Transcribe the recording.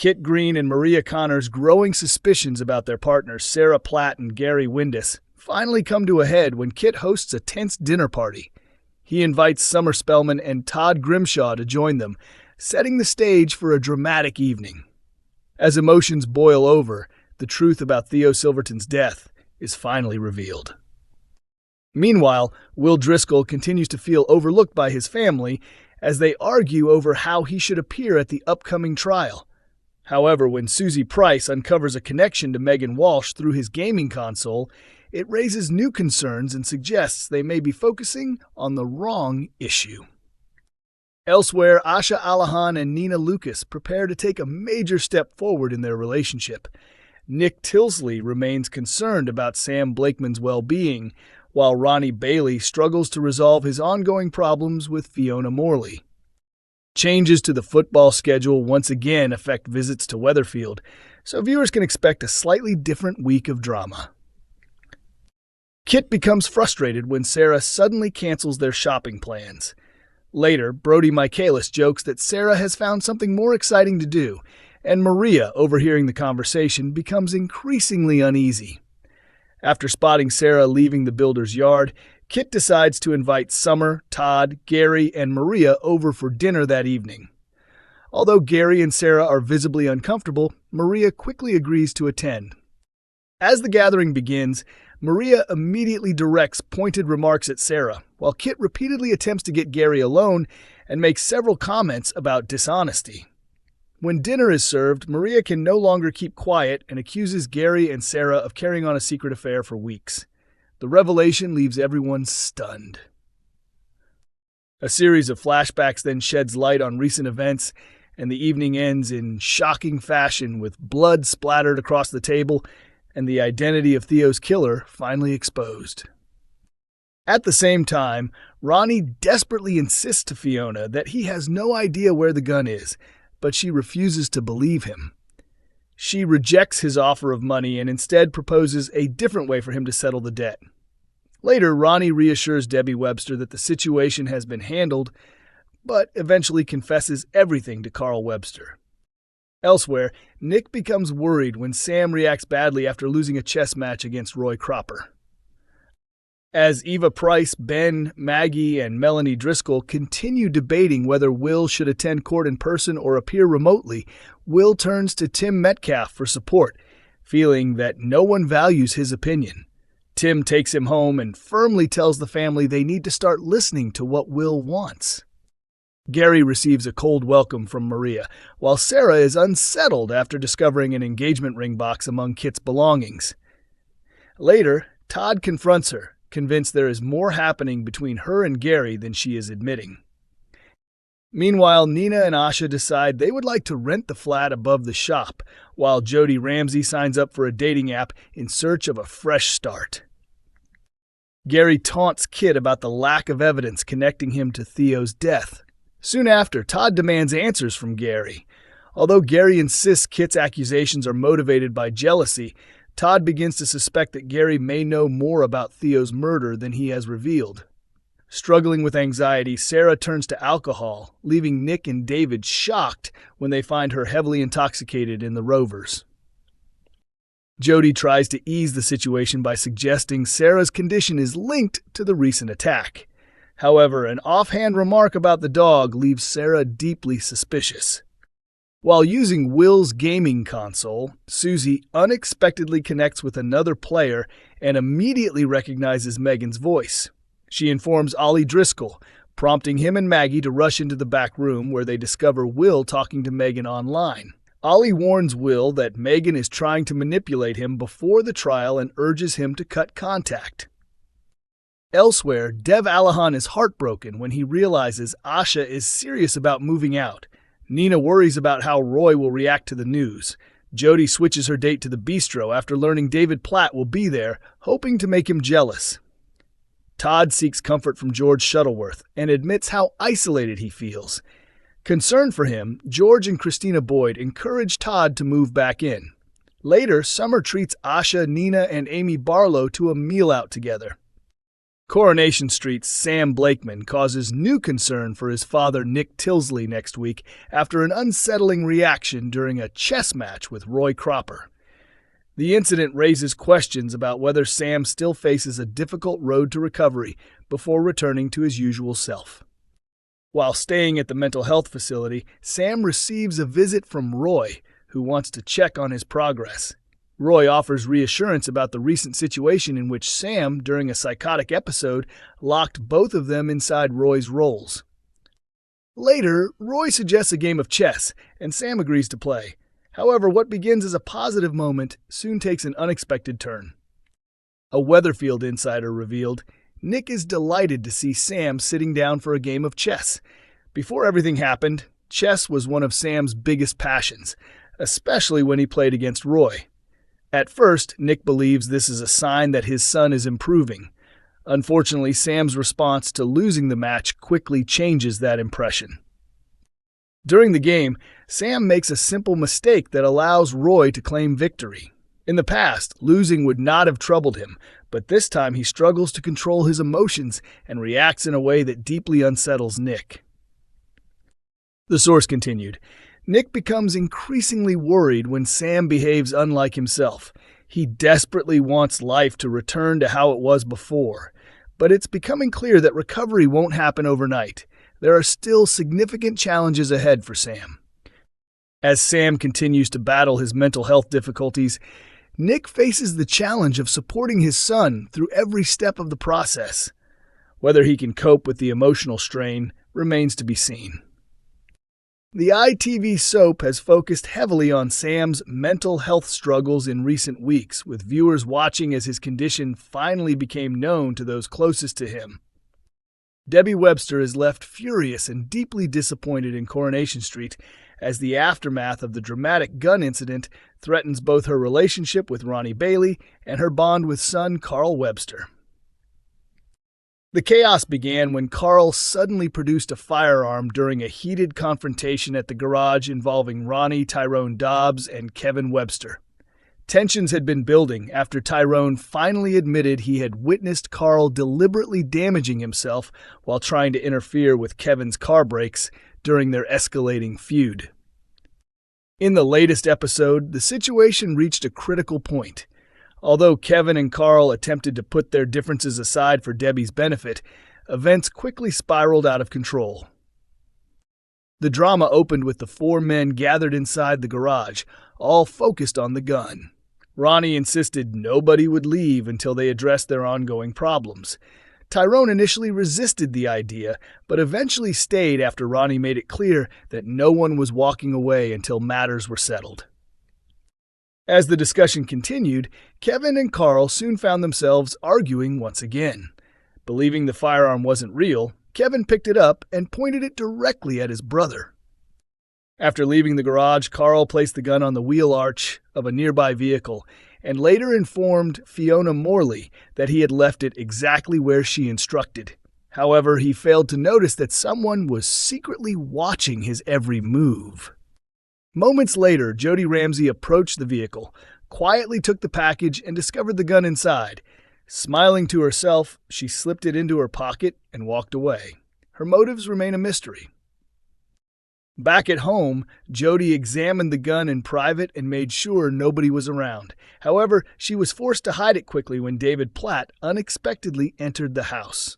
Kit Green and Maria Connor's growing suspicions about their partners, Sarah Platt and Gary Windus, finally come to a head when Kit hosts a tense dinner party. He invites Summer Spellman and Todd Grimshaw to join them, setting the stage for a dramatic evening. As emotions boil over, the truth about Theo Silverton's death is finally revealed. Meanwhile, Will Driscoll continues to feel overlooked by his family as they argue over how he should appear at the upcoming trial. However, when Susie Price uncovers a connection to Megan Walsh through his gaming console, it raises new concerns and suggests they may be focusing on the wrong issue. Elsewhere, Asha and Nina Lucas prepare to take a major step forward in their relationship. Nick Tilsley remains concerned about Sam Blakeman's well-being, while Ronnie Bailey struggles to resolve his ongoing problems with Fiona Morley. Changes to the football schedule once again affect visits to Weatherfield, so viewers can expect a slightly different week of drama. Kit becomes frustrated when Sarah suddenly cancels their shopping plans. Later, Brody Michaelis jokes that Sarah has found something more exciting to do, and Maria, overhearing the conversation, becomes increasingly uneasy. After spotting Sarah leaving the builder's yard, Kit decides to invite Summer, Todd, Gary, and Maria over for dinner that evening. Although Gary and Sarah are visibly uncomfortable, Maria quickly agrees to attend. As the gathering begins, Maria immediately directs pointed remarks at Sarah, while Kit repeatedly attempts to get Gary alone and makes several comments about dishonesty. When dinner is served, Maria can no longer keep quiet and accuses Gary and Sarah of carrying on a secret affair for weeks. The revelation leaves everyone stunned. A series of flashbacks then sheds light on recent events, and the evening ends in shocking fashion with blood splattered across the table and the identity of Theo's killer finally exposed. At the same time, Ronnie desperately insists to Fiona that he has no idea where the gun is, but she refuses to believe him. She rejects his offer of money and instead proposes a different way for him to settle the debt. Later, Ronnie reassures Debbie Webster that the situation has been handled, but eventually confesses everything to Carl Webster. Elsewhere, Nick becomes worried when Sam reacts badly after losing a chess match against Roy Cropper. As Eva Price, Ben, Maggie, and Melanie Driscoll continue debating whether Will should attend court in person or appear remotely, Will turns to Tim Metcalf for support, feeling that no one values his opinion. Tim takes him home and firmly tells the family they need to start listening to what Will wants. Gary receives a cold welcome from Maria, while Sarah is unsettled after discovering an engagement ring box among Kit's belongings. Later, Todd confronts her, convinced there is more happening between her and Gary than she is admitting. Meanwhile, Nina and Asha decide they would like to rent the flat above the shop, while Jody Ramsey signs up for a dating app in search of a fresh start. Gary taunts Kit about the lack of evidence connecting him to Theo's death. Soon after, Todd demands answers from Gary. Although Gary insists Kit's accusations are motivated by jealousy, Todd begins to suspect that Gary may know more about Theo's murder than he has revealed. Struggling with anxiety, Sarah turns to alcohol, leaving Nick and David shocked when they find her heavily intoxicated in the Rovers. Jody tries to ease the situation by suggesting Sarah's condition is linked to the recent attack. However, an offhand remark about the dog leaves Sarah deeply suspicious. While using Will's gaming console, Susie unexpectedly connects with another player and immediately recognizes Megan's voice. She informs Ollie Driscoll, prompting him and Maggie to rush into the back room where they discover Will talking to Megan online. Ollie warns Will that Megan is trying to manipulate him before the trial and urges him to cut contact. Elsewhere, Dev Alahan is heartbroken when he realizes Asha is serious about moving out. Nina worries about how Roy will react to the news. Jody switches her date to the bistro after learning David Platt will be there, hoping to make him jealous. Todd seeks comfort from George Shuttleworth and admits how isolated he feels. Concerned for him, George and Christina Boyd encourage Todd to move back in. Later, Summer treats Asha, Nina, and Amy Barlow to a meal out together. Coronation Street's Sam Blakeman causes new concern for his father Nick Tilsley next week after an unsettling reaction during a chess match with Roy Cropper. The incident raises questions about whether Sam still faces a difficult road to recovery before returning to his usual self. While staying at the mental health facility, Sam receives a visit from Roy, who wants to check on his progress. Roy offers reassurance about the recent situation in which Sam, during a psychotic episode, locked both of them inside Roy's rolls. Later, Roy suggests a game of chess, and Sam agrees to play. However, what begins as a positive moment soon takes an unexpected turn. A Weatherfield insider revealed, Nick is delighted to see Sam sitting down for a game of chess. Before everything happened, chess was one of Sam's biggest passions, especially when he played against Roy. At first, Nick believes this is a sign that his son is improving. Unfortunately, Sam's response to losing the match quickly changes that impression. During the game, Sam makes a simple mistake that allows Roy to claim victory. In the past, losing would not have troubled him, but this time he struggles to control his emotions and reacts in a way that deeply unsettles Nick. The source continued, Nick becomes increasingly worried when Sam behaves unlike himself. He desperately wants life to return to how it was before, but it's becoming clear that recovery won't happen overnight. There are still significant challenges ahead for Sam. As Sam continues to battle his mental health difficulties, Nick faces the challenge of supporting his son through every step of the process. Whether he can cope with the emotional strain remains to be seen. The ITV soap has focused heavily on Sam's mental health struggles in recent weeks, with viewers watching as his condition finally became known to those closest to him. Debbie Webster is left furious and deeply disappointed in Coronation Street as the aftermath of the dramatic gun incident threatens both her relationship with Ronnie Bailey and her bond with son Carl Webster. The chaos began when Carl suddenly produced a firearm during a heated confrontation at the garage involving Ronnie Tyrone Dobbs and Kevin Webster. Tensions had been building after Tyrone finally admitted he had witnessed Carl deliberately damaging himself while trying to interfere with Kevin's car brakes during their escalating feud. In the latest episode, the situation reached a critical point. Although Kevin and Carl attempted to put their differences aside for Debbie's benefit, events quickly spiraled out of control. The drama opened with the four men gathered inside the garage, all focused on the gun. Ronnie insisted nobody would leave until they addressed their ongoing problems. Tyrone initially resisted the idea, but eventually stayed after Ronnie made it clear that no one was walking away until matters were settled. As the discussion continued, Kevin and Carl soon found themselves arguing once again. Believing the firearm wasn't real, Kevin picked it up and pointed it directly at his brother. After leaving the garage, Carl placed the gun on the wheel arch of a nearby vehicle and later informed Fiona Morley that he had left it exactly where she instructed. However, he failed to notice that someone was secretly watching his every move. Moments later, Jody Ramsey approached the vehicle, quietly took the package, and discovered the gun inside. Smiling to herself, she slipped it into her pocket and walked away. Her motives remain a mystery. Back at home, Jody examined the gun in private and made sure nobody was around. However, she was forced to hide it quickly when David Platt unexpectedly entered the house.